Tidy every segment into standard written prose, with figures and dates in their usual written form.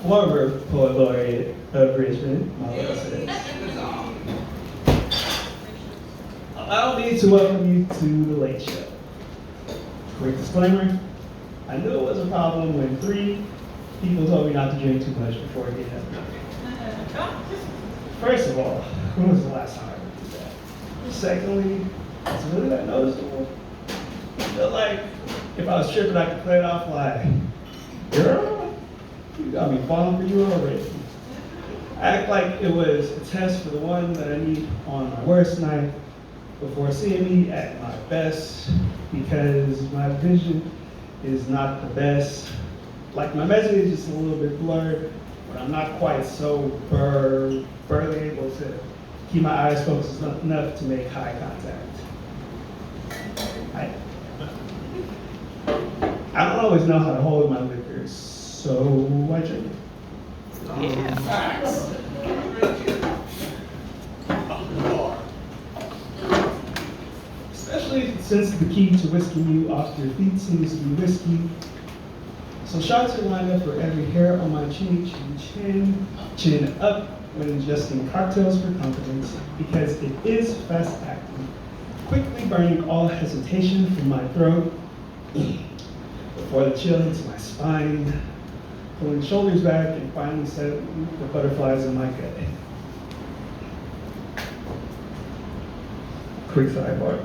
former poet laureate of Richmond, my brother says. Allow me to welcome you to the Late Show. Quick disclaimer, I knew it was a problem when 3 people told me not to drink too much before I get up. First of all, when was the last time I did that? Secondly, it's really that noticeable. I feel like if I was tripping, I could play it off like, girl, you got me falling for you already. I act like it was a test for the one that I need on my worst night before seeing me at my best, because my vision is not the best. Like, my message is just a little bit blurred, but I'm not quite so barely able to keep my eyes focused enough to make eye contact. I don't always know how to hold my liquor, so I drink it. Yeah. Especially since the key to whisking you off your feet seems to be whiskey. So shots are lined up for every hair on my chin up when ingesting cocktails for confidence, because it is fast acting, quickly burning all hesitation from my throat, before the chill hits my spine, pulling shoulders back and finally settling the butterflies in my gut. Quick sidebar.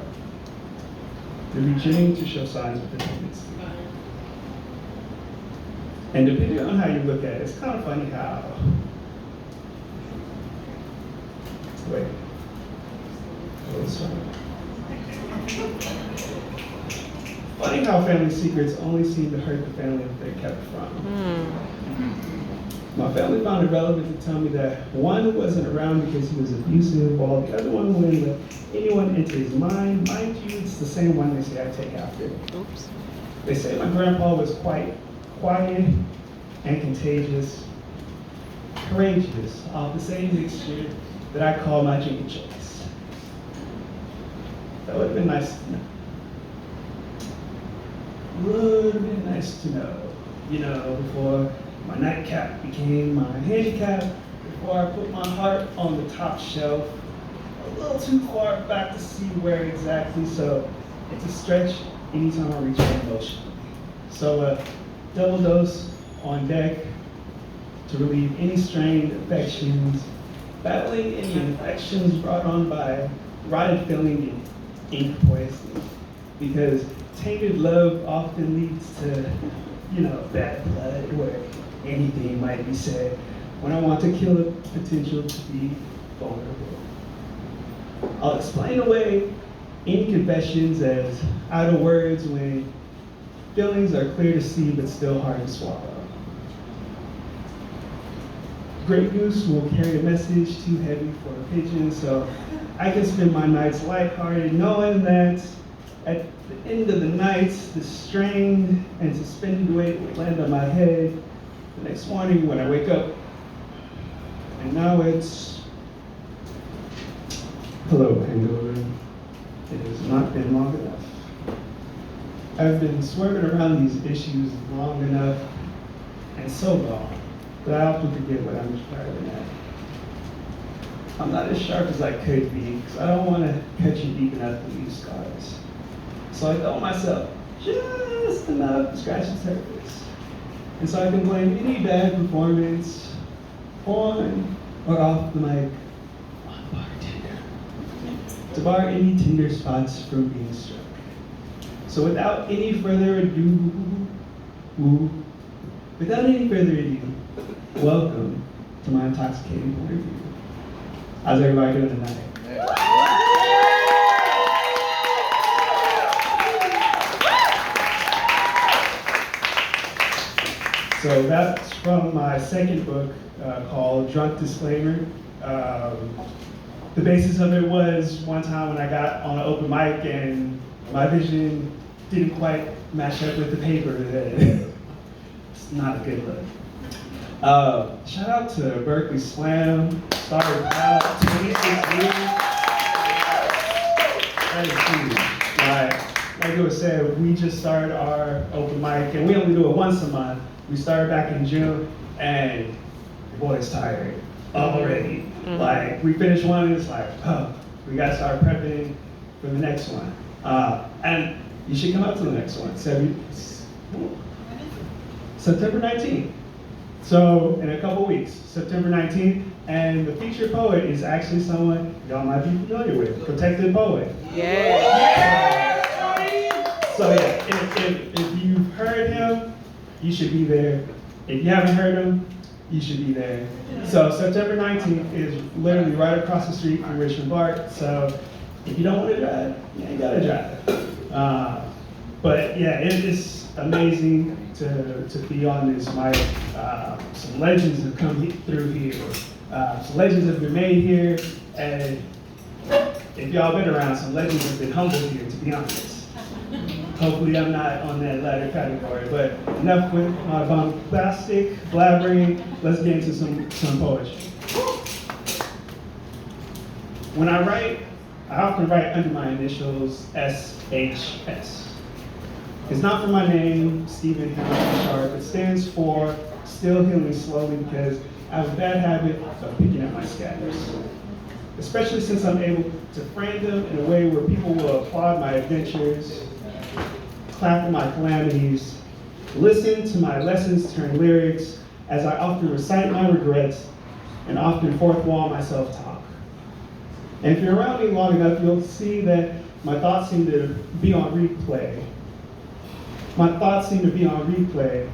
They're beginning to show signs of dependency. And depending on how you look at it, it's kind of funny how, wait, funny how family secrets only seem to hurt the family that they're kept from. My family found it relevant to tell me that one wasn't around because he was abusive, while the other one wouldn't let anyone into his mind. Mind you, it's the same one they say I take after. Oops. They say my grandpa was quite quiet and contagious, courageous, off the same mixture that I call my drink of choice. That would have been nice to know. Would have been nice to know, you know, before my nightcap became my handicap, before I put my heart on the top shelf, a little too far back to see where exactly, so it's a stretch anytime I reach for emotion. So double dose on deck to relieve any strained affections, battling any infections brought on by rotted filling and ink poisoning, because tainted love often leads to, you know, bad blood where anything might be said when I want to kill the potential to be vulnerable. I'll explain away any confessions as idle words when feelings are clear to see but still hard to swallow. Grey Goose will carry a message too heavy for a pigeon, so I can spend my nights lighthearted knowing that at the end of the night, the strained and suspended weight will land on my head the next morning when I wake up. And now it's, hello, hangover. It has not been long enough. I've been swerving around these issues long enough and so long that I often forget what I'm driving at. I'm not as sharp as I could be because I don't want to cut you deep enough to leave scars. So I throw myself just enough to scratch the surface. And so I can blame any bad performance on or off the mic on bartender to bar any tender spots from being struck. So without any further ado, welcome to my intoxicating interview. How's everybody doing tonight? So that's from my second book called Drunk Disclaimer. The basis of it was one time when I got on an open mic and my vision didn't quite match up with the paper. It's not a good look. Shout out to Berkeley Slam, Starry, Plough, 2016. That is huge. Like it was said, we just started our open mic, and we only do it once a month. We started back in June, and your boy's tired already. Like, we finish one, and it's like, oh, we gotta start prepping for the next one. And you should come out to the next one, September 19th. So in a couple weeks, September 19th, and the featured poet is actually someone y'all might be familiar with, Protected Poet. Yeah. So yeah, if you've heard him, you should be there. If you haven't heard him, you should be there. So September 19th is literally right across the street from Richmond Park. So if you don't want to drive, you ain't gotta drive. But yeah, it is amazing to be on this mic. Some legends have come through here. Some legends have been made here, and if y'all been around, some legends have been humbled here, to be honest. Hopefully I'm not on that latter category, but enough with my bombastic blabbering. Let's get into some poetry. When I write, I often write under my initials SHS. It's not for my name, Stephen Sharpe. It stands for Still Healing Slowly, because I have a bad habit of picking at my scatters. Especially since I'm able to frame them in a way where people will applaud my adventures, clap at my calamities, listen to my lessons turn lyrics, as I often recite my regrets and often fourth wall my self-talk. And if you're around me long enough, you'll see that my thoughts seem to be on replay. My thoughts seem to be on replay,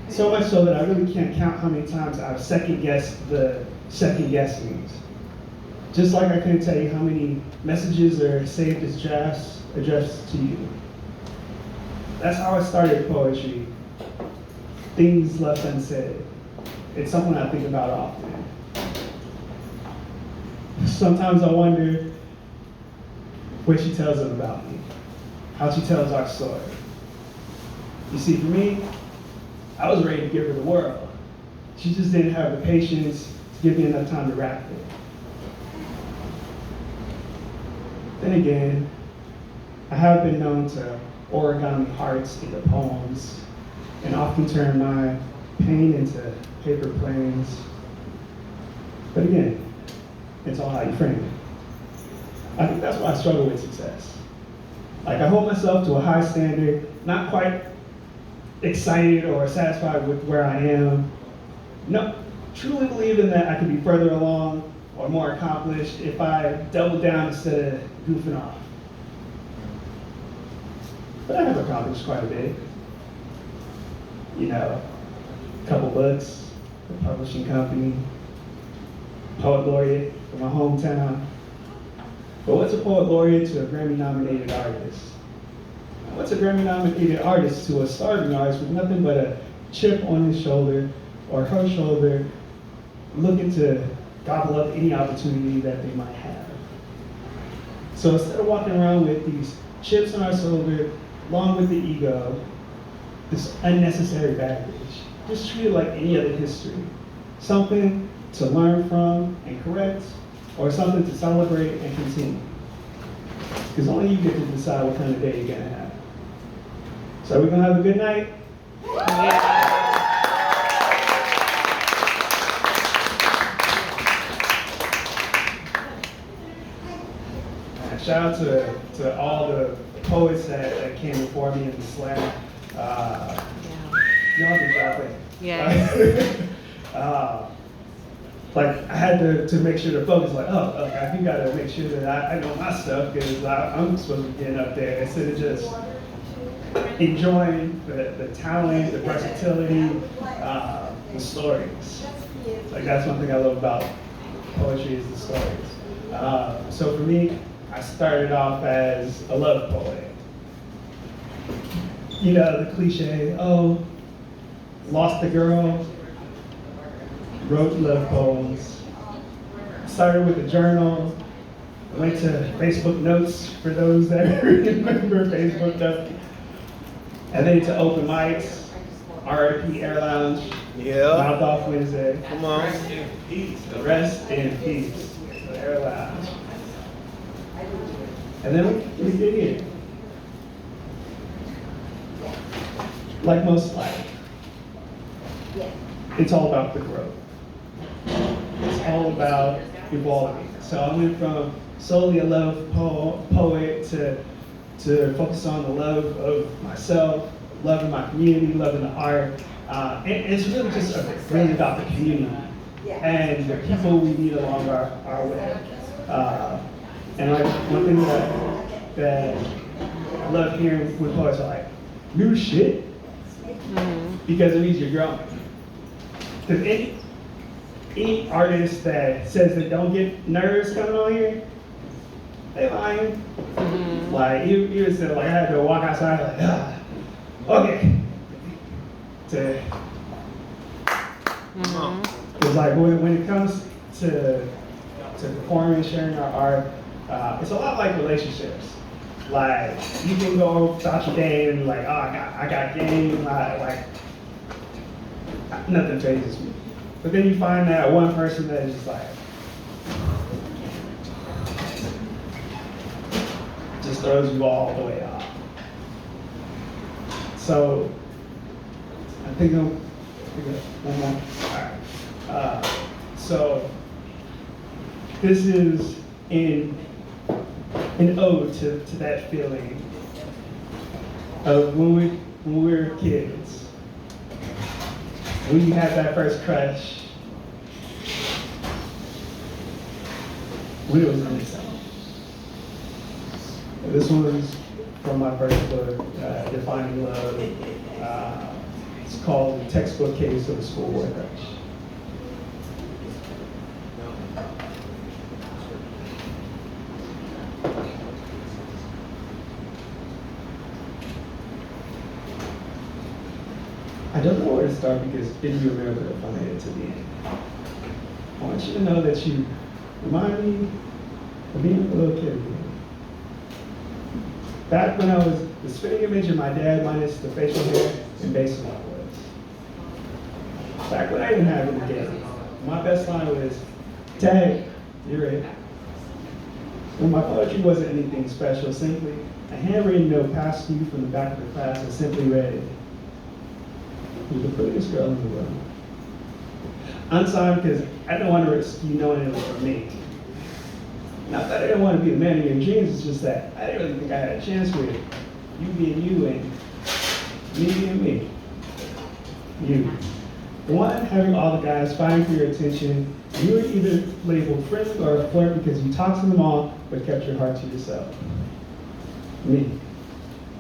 so much so that I really can't count how many times I've second-guessed the second-guessings. Just like I can't tell you how many messages are saved as drafts addressed to you. That's how I started poetry. Things left unsaid. It's something I think about often. Sometimes I wonder what she tells them about me, how she tells our story. You see, for me, I was ready to give her the world. She just didn't have the patience to give me enough time to wrap it. Then again, I have been known to origami hearts into poems and often turn my pain into paper planes. But again, it's all how you frame it. I think that's why I struggle with success. Like, I hold myself to a high standard, not quite excited or satisfied with where I am. No, truly believing that I could be further along or more accomplished if I double down instead of goofing off. But I have accomplished quite a bit. You know, a couple books, a publishing company, poet laureate from my hometown. But what's a poet laureate to a Grammy-nominated artist? What's a Grammy-nominated artist to a starving artist with nothing but a chip on his shoulder or her shoulder, looking to gobble up any opportunity that they might have? So instead of walking around with these chips on our shoulder, along with the ego, this unnecessary baggage, just treat it like any other history. Something to learn from and correct, or something to celebrate and continue. Because only you get to decide what kind of day you're gonna have. So we're gonna have a good night? Yeah. Shout out to all the poets that came before me in the slam. Y'all did y'all thing. Yeah. Like, I had to make sure to focus, like, I do gotta make sure that I know my stuff, because I'm supposed to be getting up there instead of just enjoying the talent, the versatility, the stories. Like, that's one thing I love about poetry is the stories. So for me, I started off as a love poet. You know, the cliche, lost a girl, wrote love poems. Started with a journal, went to Facebook notes for those that remember Facebook notes. And then to open mics, RIP Air Lounge, Mouth Off Wednesday. Come on. Rest in peace. Rest in peace. The Air Lounge. And then we get here. Like most life. it's all about the growth. It's all about evolving. So I went from solely a love poet to focus on the love of myself, loving my community, loving the art. And it's really just really about the community and the people we meet along our way. And like one thing that I love hearing when poets are like, new shit, because it means you're growing. Because any artist that says they don't get nerves coming on here, they lying. Like you said, like I had to walk outside, like, okay. Because like when it comes to performing, sharing our art, it's a lot like relationships. Like you can go about your day and be like, oh, I got game, like nothing phases me. But then you find that one person that is just like, just throws you all the way off. So I think one more. All right. So this is an ode to that feeling of when we were kids. When you had that first crush, when it was in the summer. This one was from my first book, Defining Love. It's called The Textbook Case of a Schoolboy Crush. I don't know where to start because it'd be a miracle if I made it to the end. I want you to know that you remind me of being a little kid again. Back when I was the spitting image of my dad minus the facial hair and baseball was. Back when I didn't have any game. My best line was, Dad, you're it. When my poetry wasn't anything special, simply a handwritten note passed to you from the back of the class and simply read, "You're the prettiest girl in the world." Unsigned because I didn't want to risk you knowing it was for me. Not that I didn't want to be the man of your dreams, it's just that I didn't really think I had a chance with you being you and me being me. You. The one having all the guys fighting for your attention, you were either labeled friendly or a flirt because you talked to them all but kept your heart to yourself. Me.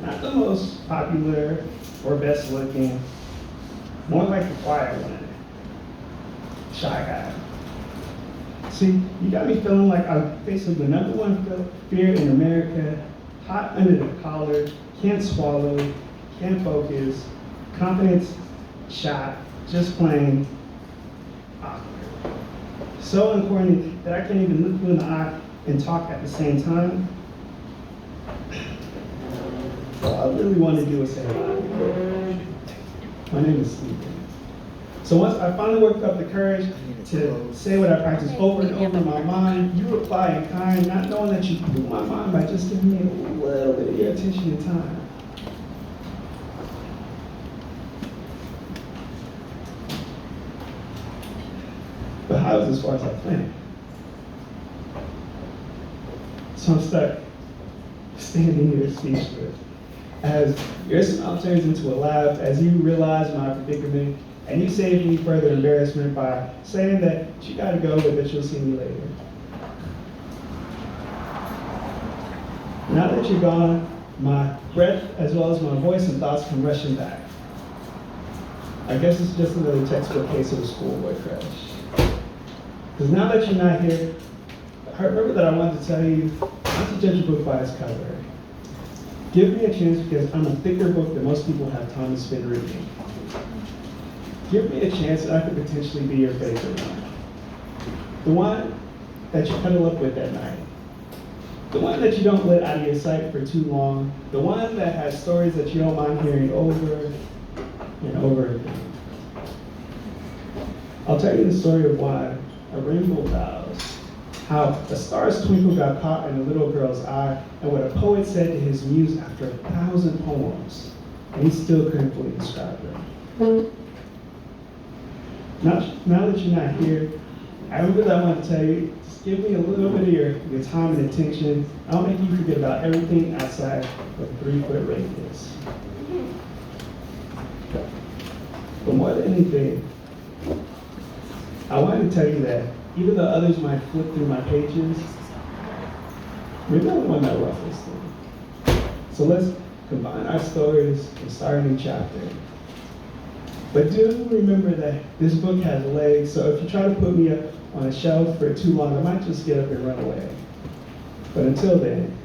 Not the most popular or best looking, more like the quiet one. Shy guy. See, you got me feeling like I'm facing the number one fear in America, hot under the collar, can't swallow, can't focus, confidence shot, just plain awkward. So important that I can't even look you in the eye and talk at the same time. All I really want to do is say hi. My name is Stephen. So once I finally worked up the courage to say what I practiced over and over in my mind, you reply in kind, not knowing that you blew my mind by just giving me a little bit of your attention and time. But how is as far as I planned? So I'm stuck, standing here speechless, as your smile turns into a laugh, as you realize my predicament, and you save me further embarrassment by saying that you gotta go, but that you'll see me later. Now that you're gone, my breath as well as my voice and thoughts come rushing back. I guess it's just another textbook case of a schoolboy crush. Because now that you're not here, I remember that I wanted to tell you not to judge a book by its cover. Give me a chance because I'm a thicker book than most people have time to spend reading. Give me a chance that I could potentially be your favorite one. The one that you cuddle up with at night. The one that you don't let out of your sight for too long. The one that has stories that you don't mind hearing over and over again. I'll tell you the story of why a rainbow bows, how a star's twinkle got caught in a little girl's eye, and what a poet said to his muse after 1,000 poems, and he still couldn't fully describe her. now that you're not here, I really want to tell you, just give me a little bit of your time and attention. I'll make you forget about everything outside of 3-foot radius. But more than anything, I wanted to tell you that even though others might flip through my pages, you're not the one that wrote this thing. So let's combine our stories and start a new chapter. But do remember that this book has legs, so if you try to put me up on a shelf for too long, I might just get up and run away. But until then,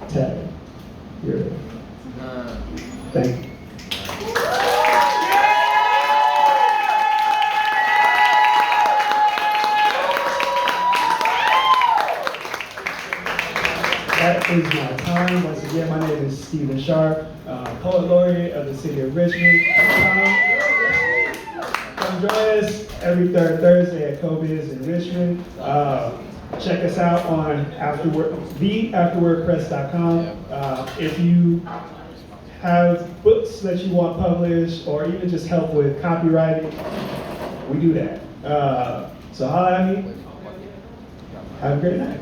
Ted, you're it. Thank you. That is my time. Once again, my name is Stephen Sharpe, Poet Laureate of the City of Richmond. Come join us every third Thursday at CoBiz in Richmond. Check us out on theafterwordpress.com. If you have books that you want published or even just help with copywriting, we do that. So holla at me. Have a great night.